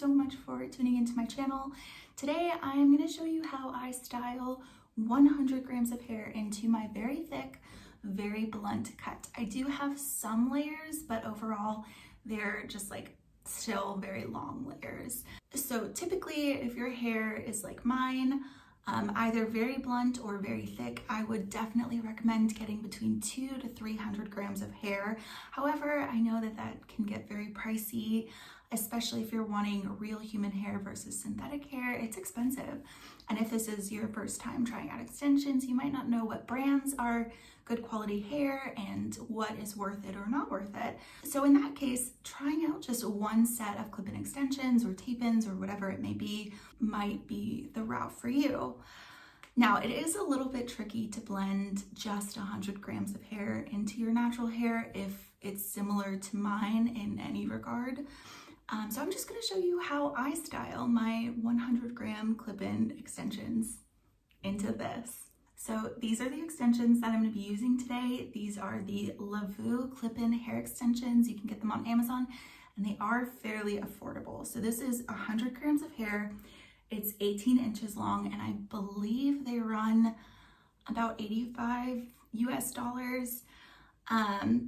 so much for tuning into my channel. Today I'm going to show you how I style 100 grams of hair into my very thick, very blunt cut. I do have some layers, but overall they're just like still very long layers. So typically if your hair is like mine, either very blunt or very thick, I would definitely recommend getting between 200 to 300 grams of hair. However, I know that that can get very pricey, especially if you're wanting real human hair versus synthetic hair. It's expensive. And if this is your first time trying out extensions, you might not know what brands are good quality hair and what is worth it or not worth it. So in that case, trying out just one set of clip-in extensions or tape-ins or whatever it may be might be the route for you. Now, it is a little bit tricky to blend just 100 grams of hair into your natural hair if it's similar to mine in any regard. So I'm just going to show you how I style my 100 gram clip-in extensions into this. So these are the extensions that I'm going to be using today. These are the LaaVoo clip-in hair extensions. You can get them on Amazon and they are fairly affordable. So this is 100 grams of hair. It's 18 inches long and I believe they run about 85 US dollars.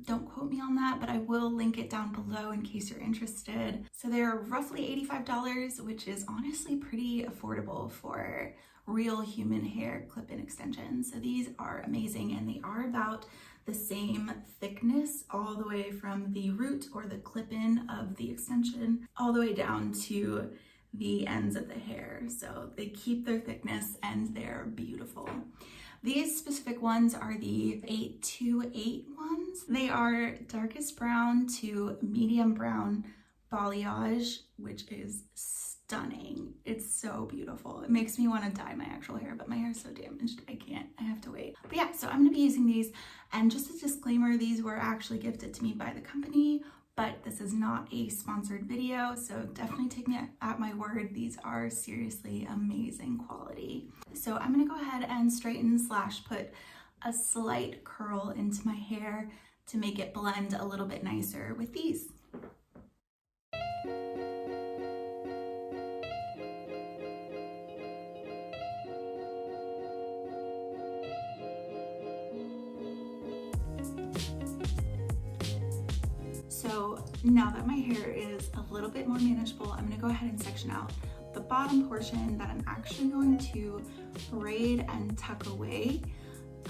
Don't quote me on that, but I will link it down below in case you're interested. So they're roughly $85, which is honestly pretty affordable for real human hair clip-in extensions. So these are amazing and they are about the same thickness all the way from the root or the clip-in of the extension all the way down to the ends of the hair. So they keep their thickness and they're beautiful. These specific ones are the 828 ones. They are darkest brown to medium brown balayage, which is stunning. It's so beautiful. It makes me want to dye my actual hair, but my hair is so damaged, I can't. I have to wait. But yeah, so I'm going to be using these. And just a disclaimer, these were actually gifted to me by the company, but this is not a sponsored video, so definitely take me at my word. These are seriously amazing quality. So I'm gonna go ahead and straighten / put a slight curl into my hair to make it blend a little bit nicer with these. So now that my hair is a little bit more manageable, I'm gonna go ahead and section out the bottom portion that I'm actually going to braid and tuck away.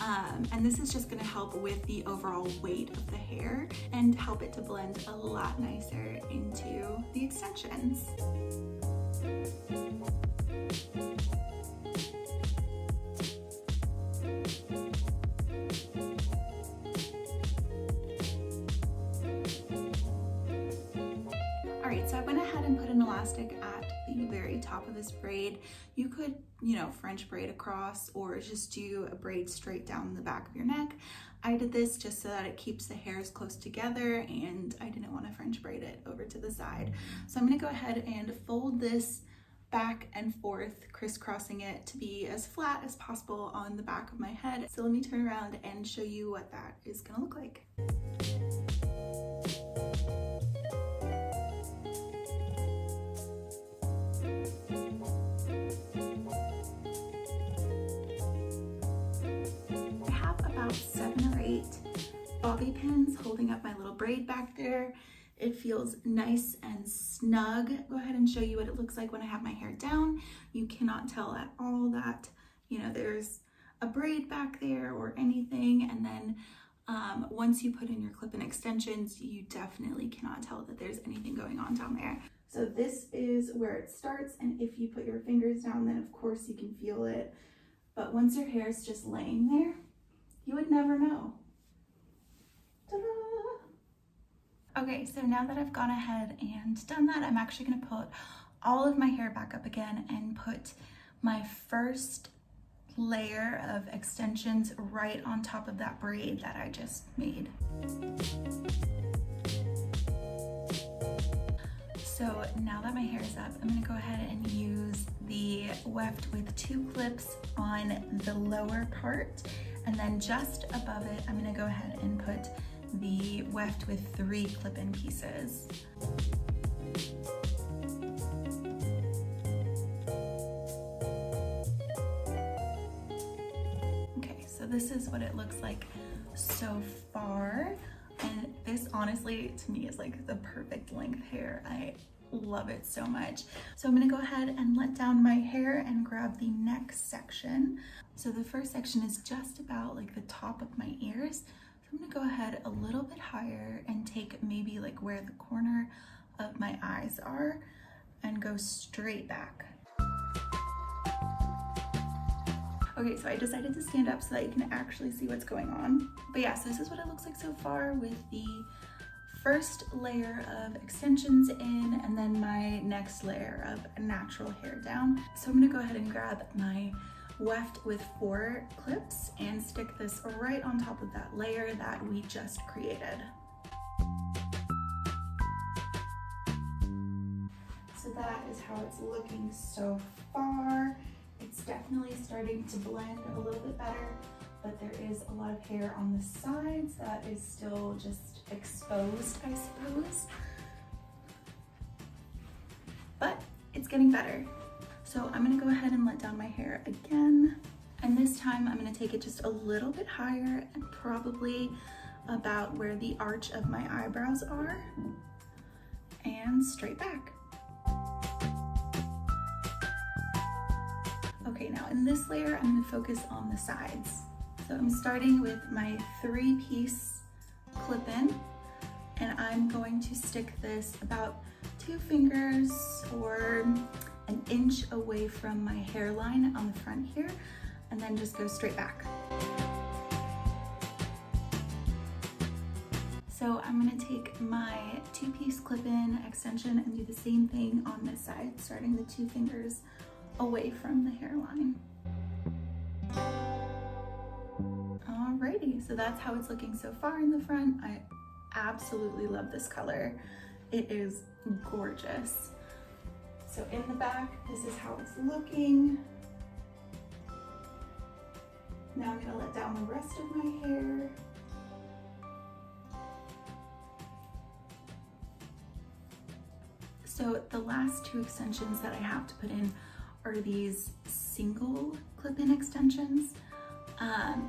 And this is just gonna help with the overall weight of the hair and help it to blend a lot nicer into the extensions. So I went ahead and put an elastic at the very top of this braid. You could, French braid across or just do a braid straight down the back of your neck. I did this just so that it keeps the hairs close together and I didn't want to French braid it over to the side. So I'm going to go ahead and fold this back and forth, crisscrossing it to be as flat as possible on the back of my head. So let me turn around and show you what that is going to look like. About 7 or 8 bobby pins holding up my little braid back there. It feels nice and snug. Go ahead and show you what it looks like when I have my hair down. You cannot tell at all that, there's a braid back there or anything. And then once you put in your clip-in extensions, you definitely cannot tell that there's anything going on down there. So this is where it starts. And if you put your fingers down, then of course you can feel it. But once your hair is just laying there, you would never know. Ta-da! Okay, so now that I've gone ahead and done that, I'm actually gonna put all of my hair back up again and put my first layer of extensions right on top of that braid that I just made. So now that my hair is up, I'm gonna go ahead and use the weft with 2 clips on the lower part. And then just above it, I'm gonna go ahead and put the weft with 3 clip-in pieces. this is what it looks like so far. And this honestly, to me, is like the perfect length hair. I love it so much. So I'm gonna go ahead and let down my hair and grab the next section. So the first section is just about like the top of my ears. So I'm gonna go ahead a little bit higher and take maybe like where the corner of my eyes are and go straight back. Okay, so I decided to stand up so that you can actually see what's going on. But yeah, so this is what it looks like so far with the first layer of extensions in and then my next layer of natural hair down. So I'm gonna go ahead and grab my weft with 4 clips and stick this right on top of that layer that we just created. So that is how it's looking so far. It's definitely starting to blend a little bit better, but there is a lot of hair on the sides that is still just exposed, I suppose. But it's getting better. So I'm gonna go ahead and let down my hair again. And this time I'm gonna take it just a little bit higher and probably about where the arch of my eyebrows are and straight back. Okay, now in this layer, I'm gonna focus on the sides. So I'm starting with my 3-piece clip-in, and I'm going to stick this about 2 fingers or an inch away from my hairline on the front here, and then just go straight back. So I'm gonna take my 2-piece clip-in extension and do the same thing on this side, starting the 2 fingers away from the hairline. Alrighty, so that's how it's looking so far in the front. I absolutely love this color. It is gorgeous. So in the back, this is how it's looking. Now I'm gonna let down the rest of my hair. So the last 2 extensions that I have to put in are these single clip-in extensions.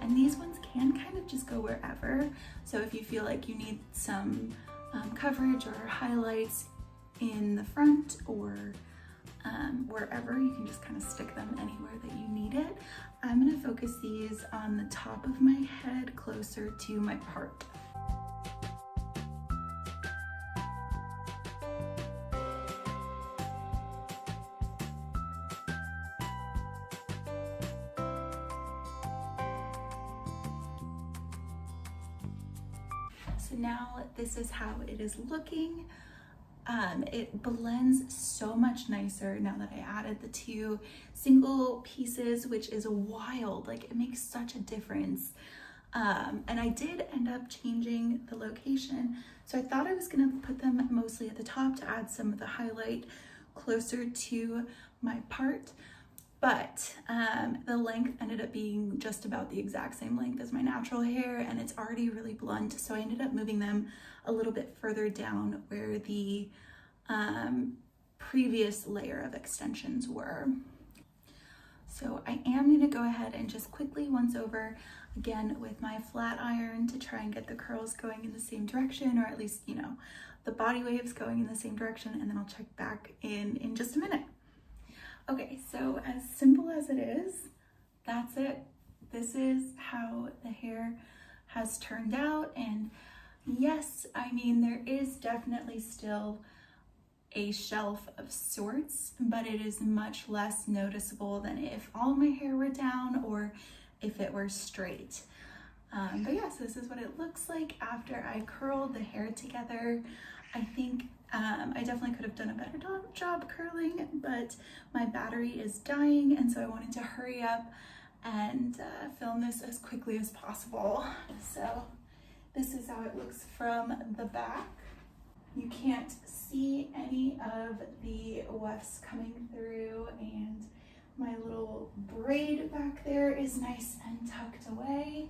And these ones can kind of just go wherever. So if you feel like you need some coverage or highlights in the front or wherever, you can just kind of stick them anywhere that you need it. I'm gonna focus these on the top of my head closer to my part. So now this is how it is looking. It blends so much nicer now that I added the 2 single pieces, which is wild. Like, it makes such a difference. And I did end up changing the location. So I thought I was gonna put them mostly at the top to add some of the highlight closer to my part. But the length ended up being just about the exact same length as my natural hair, and it's already really blunt. So I ended up moving them a little bit further down where the previous layer of extensions were. So I am gonna go ahead and just quickly once over again with my flat iron to try and get the curls going in the same direction, or at least, you know, the body waves going in the same direction, and then I'll check back in just a minute. Okay, so as simple as it is, that's it. This is how the hair has turned out. And yes, I mean, there is definitely still a shelf of sorts, but it is much less noticeable than if all my hair were down or if it were straight. But yeah, so this is what it looks like after I curled the hair together. I think I definitely could have done a better job curling, but my battery is dying, and so I wanted to hurry up and film this as quickly as possible. So this is how it looks from the back. You can't see any of the wefts coming through, and my little braid back there is nice and tucked away.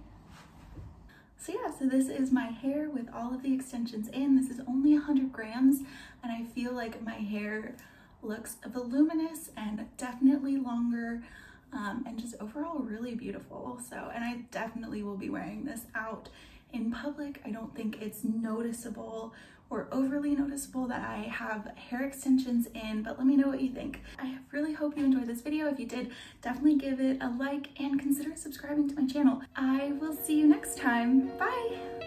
So yeah, so this is my hair with all of the extensions in. This is only 100 grams, and I feel like my hair looks voluminous and definitely longer and just overall really beautiful. So, and I definitely will be wearing this out in public. I don't think it's noticeable or overly noticeable that I have hair extensions in, but let me know what you think. I really hope you enjoyed this video. If you did, definitely give it a like and consider subscribing to my channel. I will see you next time. Bye!